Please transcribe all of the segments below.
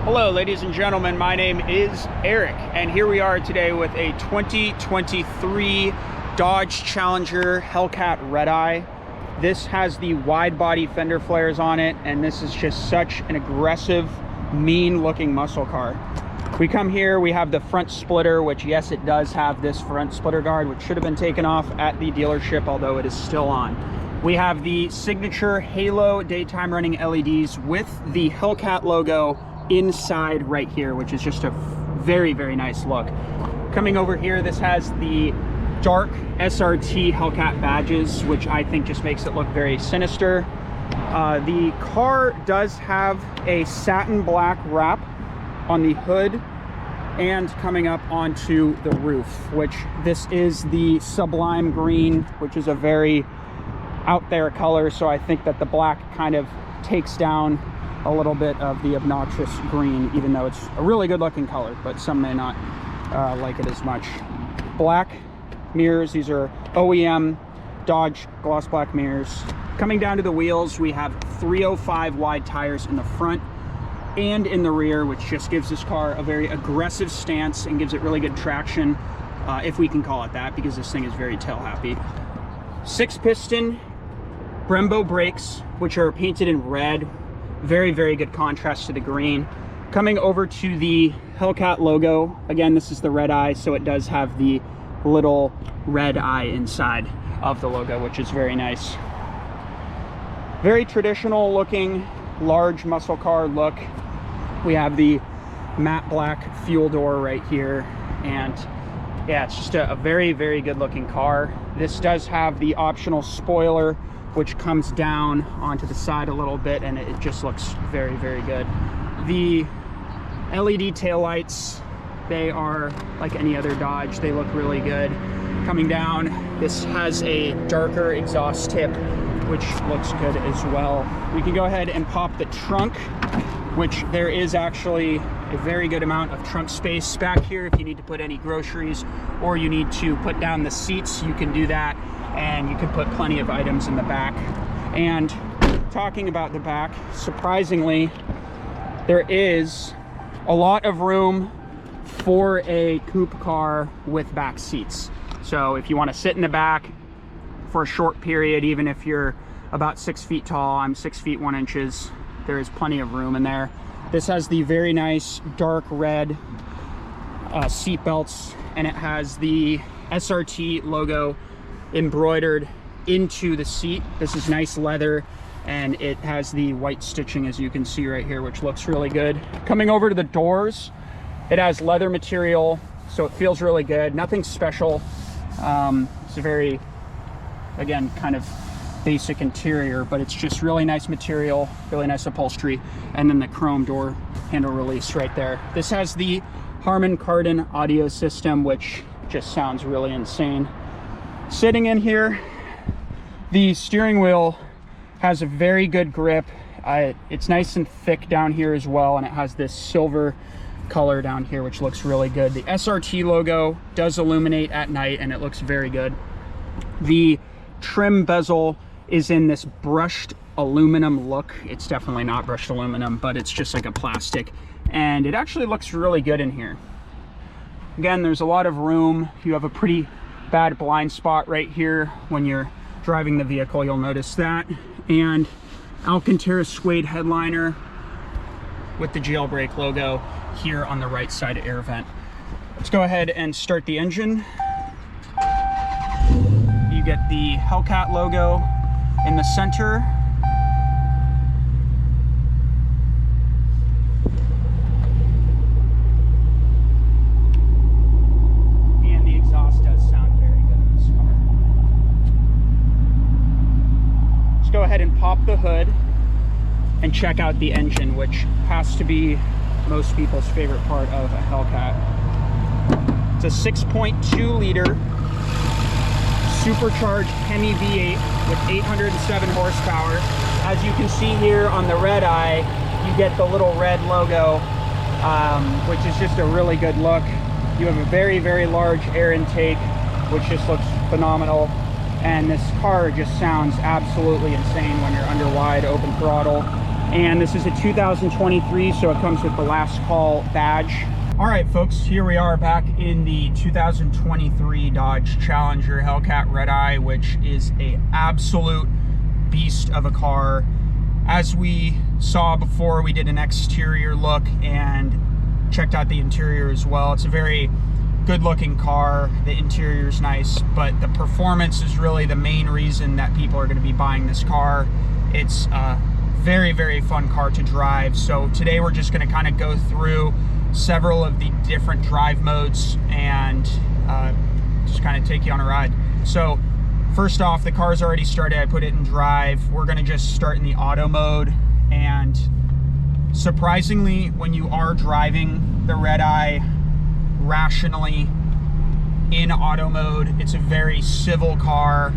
Hello ladies and gentlemen, my name is Eric and here we are today with a 2023 Dodge Challenger Hellcat Redeye. This has the wide body fender flares on it and this is just such an aggressive, mean looking muscle car. We come here, we have the front splitter, which yes, it does have this front splitter guard, which should have been taken off at the dealership, although it is still on. We have the signature halo daytime running LEDs with the Hellcat logo inside right here, which is just a very, very nice look. Coming over here, this has the dark SRT Hellcat badges, which I think just makes it look very sinister. The car does have a satin black wrap on the hood and coming up onto the roof, which this is the sublime green, which is a very out there color, so I think that the black kind of takes down a little bit of the obnoxious green, even though it's a really good looking color, but some may not like it as much. Black mirrors, these are OEM Dodge gloss black mirrors. Coming down to the wheels, we have 305 wide tires in the front and in the rear, which just gives this car a very aggressive stance and gives it really good traction, if we can call it that, because this thing is very tail happy. 6-piston Brembo brakes, which are painted in red. Very, very good contrast to the green. Coming over to the Hellcat logo, again, this is the Redeye, so it does have the little red eye inside of the logo, which is very nice. Very traditional looking, large muscle car look. We have the matte black fuel door right here, and yeah, it's just a very, very good looking car. This does have the optional spoiler, which comes down onto the side a little bit, and it just looks very, very good. The LED taillights, they are like any other Dodge. They look really good. Coming down, this has a darker exhaust tip, which looks good as well. We can go ahead and pop the trunk, which there is actually a very good amount of trunk space back here. If you need to put any groceries or you need to put down the seats, you can do that. And you can put plenty of items in the back. And talking about the back, surprisingly, there is a lot of room for a coupe car with back seats. So if you want to sit in the back for a short period, even if you're about 6 feet tall, I'm 6 feet 1 inches, there is plenty of room in there. This has the very nice dark red seat belts, and it has the SRT logo embroidered into the seat. This is nice leather, and it has the white stitching, as you can see right here, which looks really good. Coming over to the doors, it has leather material, so it feels really good. Nothing special. It's a very, again, kind of basic interior, but it's just really nice material, really nice upholstery, and then the chrome door handle release right there. This has the Harman Kardon audio system, which just sounds really insane. Sitting in here, the steering wheel has a very good grip. It's nice and thick down here as well, and it has this silver color down here, which looks really good. The SRT logo does illuminate at night, and it looks very good. The trim bezel is in this brushed aluminum look. It's definitely not brushed aluminum, but it's just like a plastic, and it actually looks really good in here. Again, there's a lot of room. You have a pretty bad blind spot right here when you're driving the vehicle, you'll notice that. And Alcantara suede headliner with the jailbreak logo here on the right side air vent. Let's go ahead and start the engine. You get the Hellcat logo in the center. Go ahead and pop the hood and check out the engine, which has to be most people's favorite part of a Hellcat. It's a 6.2 liter supercharged Hemi V8 with 807 horsepower. As you can see here on the Redeye, you get the little red logo, which is just a really good look. You have a very, very large air intake, which just looks phenomenal. And this car just sounds absolutely insane when you're under wide open throttle. And this is a 2023, so it comes with the last call badge. All right, folks, here we are back in the 2023 Dodge Challenger Hellcat Redeye, which is a absolute beast of a car. As we saw before, we did an exterior look and checked out the interior as well. It's a very good looking car. The interior is nice, but the performance is really the main reason that people are going to be buying this car. It's a very, very fun car to drive. So today we're just going to kind of go through several of the different drive modes and just kind of take you on a ride. So first off, the car's already started. I put it in drive. We're going to just start in the auto mode. And surprisingly, when you are driving the Redeye rationally in auto mode, it's a very civil car.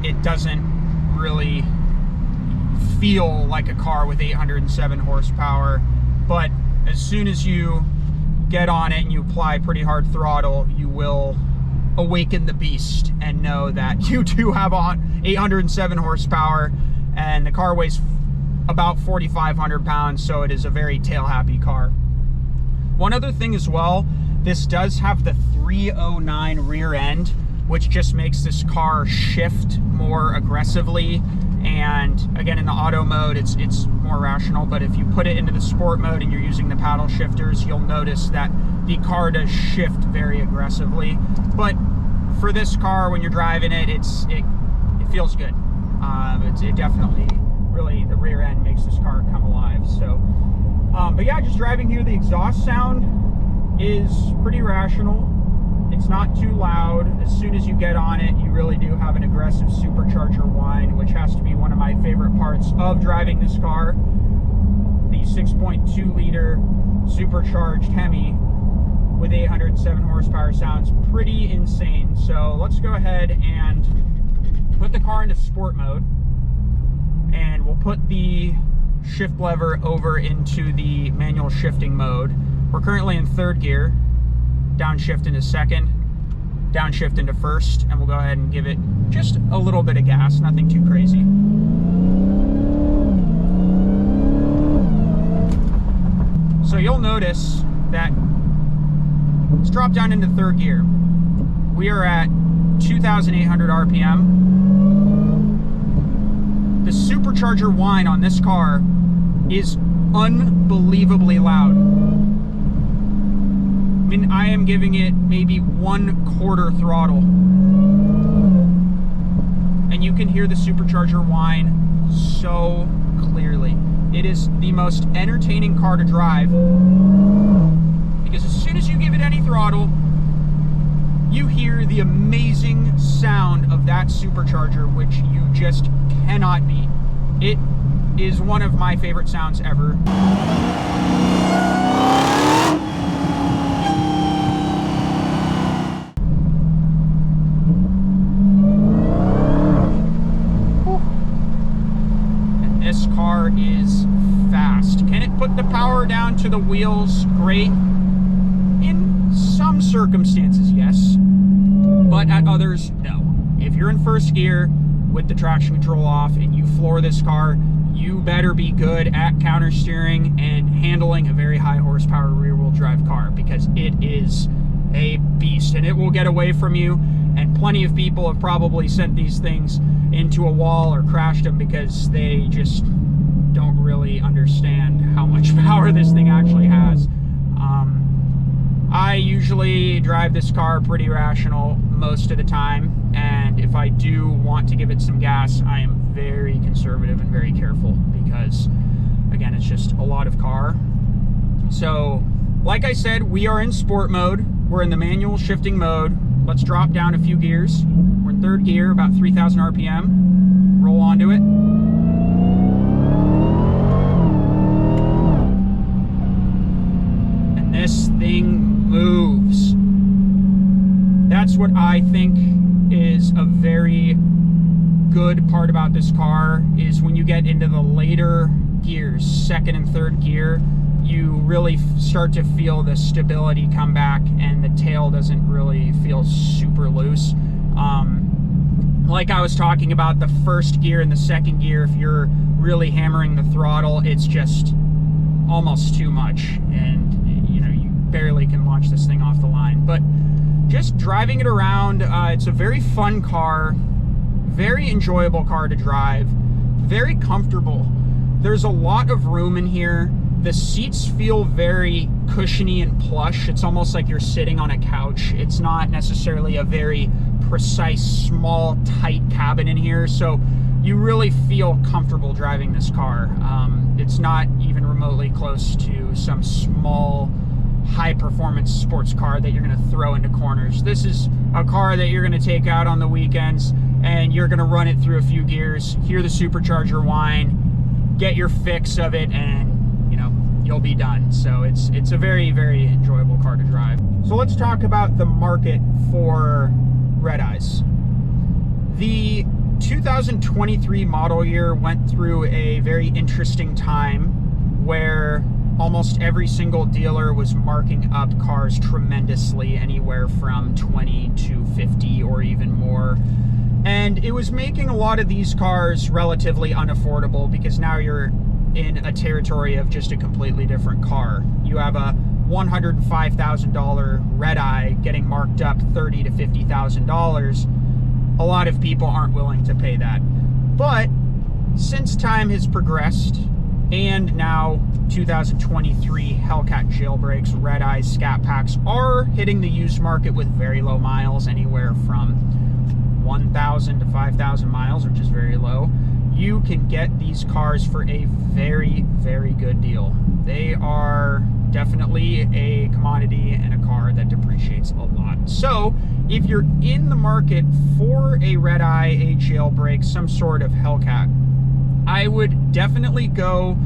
It doesn't really feel like a car with 807 horsepower, but as soon as you get on it and you apply pretty hard throttle, you will awaken the beast and know that you do have on 807 horsepower, and the car weighs about 4,500 pounds, so it is a very tail-happy car. One other thing as well, this does have the 309 rear end, which just makes this car shift more aggressively. And again, in the auto mode, it's more rational, but if you put it into the sport mode and you're using the paddle shifters, you'll notice that the car does shift very aggressively. But for this car, when you're driving it, it feels good. It definitely, really, the rear end makes this car come alive. So, but yeah, just driving here, the exhaust sound is pretty rational. It's not too loud. As soon as you get on it, you really do have an aggressive supercharger whine, which has to be one of my favorite parts of driving this car. The 6.2 liter supercharged Hemi with 807 horsepower sounds pretty insane. So let's go ahead and put the car into sport mode, and we'll put the shift lever over into the manual shifting mode. We're currently in third gear. Downshift into second, downshift into first, and we'll go ahead and give it just a little bit of gas, nothing too crazy. So you'll notice that let's drop down into third gear. We are at 2,800 RPM. The supercharger whine on this car is unbelievably loud. I mean, I am giving it maybe 1/4 throttle, and you can hear the supercharger whine so clearly. It is the most entertaining car to drive, because as soon as you give it any throttle, you hear the amazing sound of that supercharger, which you just cannot beat. It is one of my favorite sounds ever. This car is fast. Can it put the power down to the wheels? Great. In some circumstances, yes, but at others, no. If you're in first gear with the traction control off and you floor this car, you better be good at counter steering and handling a very high horsepower rear wheel drive car, because it is a beast and it will get away from you. And plenty of people have probably sent these things into a wall or crashed them because they just don't really understand how much power this thing actually has. I usually drive this car pretty rational most of the time, and if I do want to give it some gas, I am very conservative and very careful, because again, it's just a lot of car. So like I said, we are in sport mode. We're in the manual shifting mode. Let's drop down a few gears. We're in third gear, about 3,000 RPM. Roll onto it. And this thing moves. That's what I think is a very good part about this car, is when you get into the later gears, second and third gear, you really start to feel the stability come back, and the tail doesn't really feel super loose. like I was talking about, the first gear and the second gear, if you're really hammering the throttle, it's just almost too much, and you know, you barely can launch this thing off the line. But just driving it around, it's a very fun car, very enjoyable car to drive, very comfortable. There's a lot of room in here. The seats feel very cushiony and plush. It's almost like you're sitting on a couch. It's not necessarily a very precise, small, tight cabin in here, so you really feel comfortable driving this car. It's not even remotely close to some small, high-performance sports car that you're going to throw into corners. This is a car that you're going to take out on the weekends, and you're going to run it through a few gears, hear the supercharger whine, get your fix of it, and you'll be done. So it's a very, very enjoyable car to drive. So let's talk about the market for Redeyes. The 2023 model year went through a very interesting time where almost every single dealer was marking up cars tremendously, anywhere from 20 to 50 or even more. And it was making a lot of these cars relatively unaffordable, because now you're in a territory of just a completely different car. You have a $105,000 Redeye getting marked up $30,000 to $50,000. A lot of people aren't willing to pay that. But since time has progressed, and now 2023 Hellcat jailbreaks, Redeye Scat Packs are hitting the used market with very low miles, anywhere from 1,000 to 5,000 miles, which is very low. You can get these cars for a very, very good deal. They are definitely a commodity and a car that depreciates a lot. So if you're in the market for a Redeye, a jailbreak, some sort of Hellcat, I would definitely go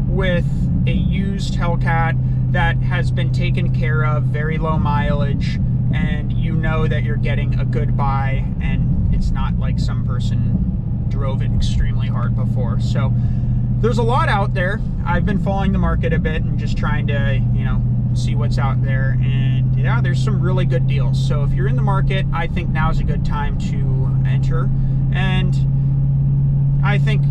with a used Hellcat that has been taken care of, very low mileage, and you know that you're getting a good buy, and it's not like some person drove it extremely hard before. So there's a lot out there. I've been following the market a bit and just trying to, see what's out there, and yeah, there's some really good deals. So if you're in the market, I think now's a good time to enter. And I think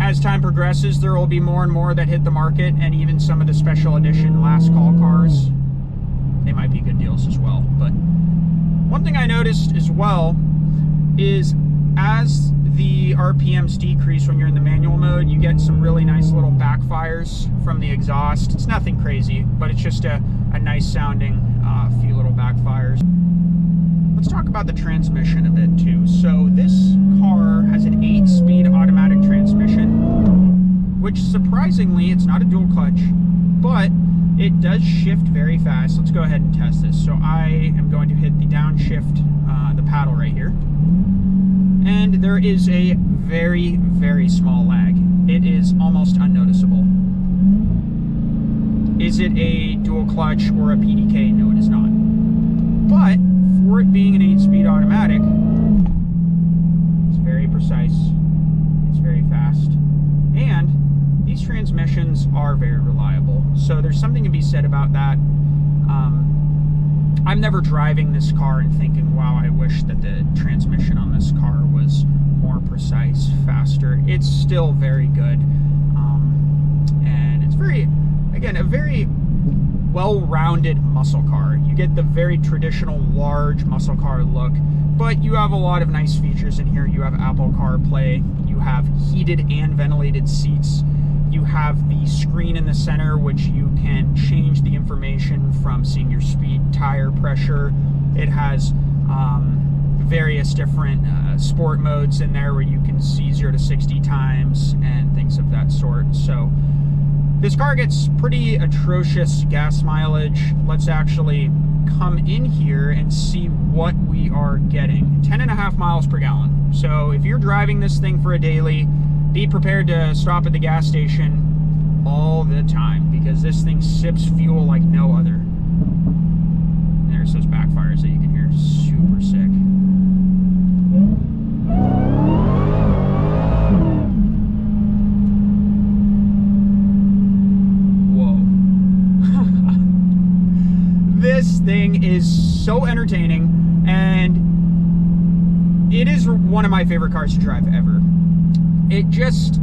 as time progresses, there will be more and more that hit the market, and even some of the special edition last call cars, they might be good deals as well. But one thing I noticed as well is, as the RPMs decrease when you're in the manual mode, you get some really nice little backfires from the exhaust. It's nothing crazy, but it's just a nice sounding few little backfires. Let's talk about the transmission a bit too. So this car has an 8-speed automatic transmission, which surprisingly, it's not a dual clutch, but it does shift very fast. Let's go ahead and test this. So I am going to hit the downshift, the paddle right here. And there is a very, very small lag. It is almost unnoticeable. Is it a dual clutch or a PDK? No, it is not. But for it being an 8-speed automatic, it's very precise, it's very fast, and these transmissions are very reliable. So there's something to be said about that. I'm never driving this car and thinking, wow, I wish that the transmission on this car was more precise, faster. It's still very good. And it's very, again, a very well-rounded muscle car. You get the very traditional large muscle car look, but you have a lot of nice features in here. You have Apple CarPlay, you have heated and ventilated seats. You have the screen in the center, which you can change the information from seeing your speed, tire pressure. It has various different sport modes in there where you can see 0 to 60 times and things of that sort. So this car gets pretty atrocious gas mileage. Let's actually come in here and see what we are getting. 10.5 miles per gallon. So if you're driving this thing for a daily, be prepared to stop at the gas station all the time, because this thing sips fuel like no other. There's those backfires that you can hear. Super sick. Whoa. This thing is so entertaining, and it is one of my favorite cars to drive ever. It just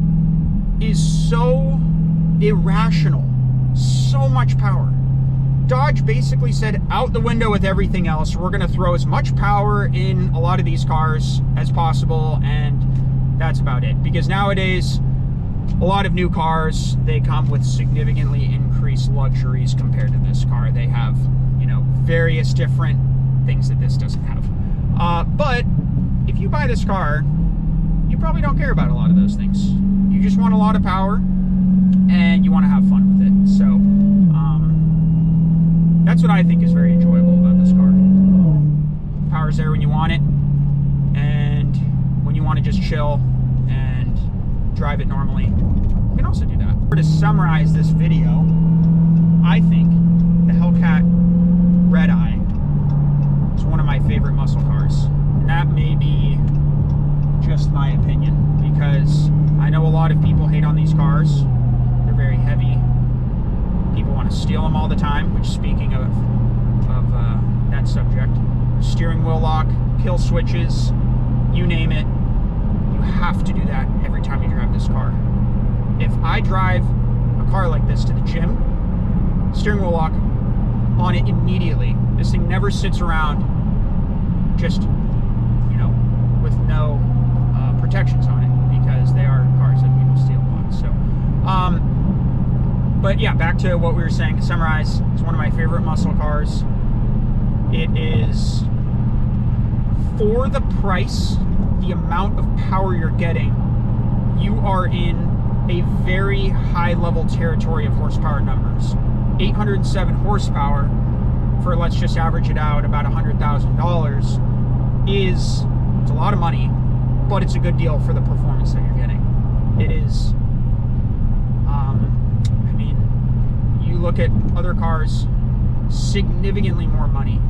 is so irrational, so much power. Dodge basically said, out the window with everything else. We're gonna throw as much power in a lot of these cars as possible, and that's about it. Because nowadays, a lot of new cars, they come with significantly increased luxuries compared to this car. They have, you know, various different things that this doesn't have. But if you buy this car, you probably don't care about a lot of those things. You just want a lot of power and you want to have fun with it. So that's what I think is very enjoyable about this car. Power's there when you want it, and when you want to just chill and drive it normally, you can also do that. To summarize this video, I think the Hellcat Redeye is one of my favorite muscle cars. And that may be just my opinion, because I know a lot of people hate on these cars. They're very heavy. People want to steal them all the time, which, speaking of that subject, steering wheel lock, kill switches, you name it, you have to do that every time you drive this car. If I drive a car like this to the gym, steering wheel lock on it immediately. This thing never sits around just, you know, with no protections on it, because they are cars that people steal a lot. So, but yeah, back to what we were saying. To summarize, it's one of my favorite muscle cars. It is, for the price, the amount of power you're getting, you are in a very high level territory of horsepower numbers. 807 horsepower for, let's just average it out, about $100,000 is, it's a lot of money, but it's a good deal for the performance that you're getting. It is, I mean, you look at other cars, significantly more money,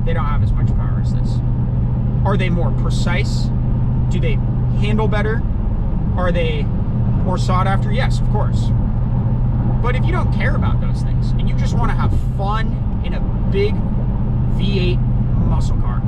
they don't have as much power as this. Are they more precise? Do they handle better? Are they more sought after? Yes, of course. But if you don't care about those things and you just want to have fun in a big V8 muscle car,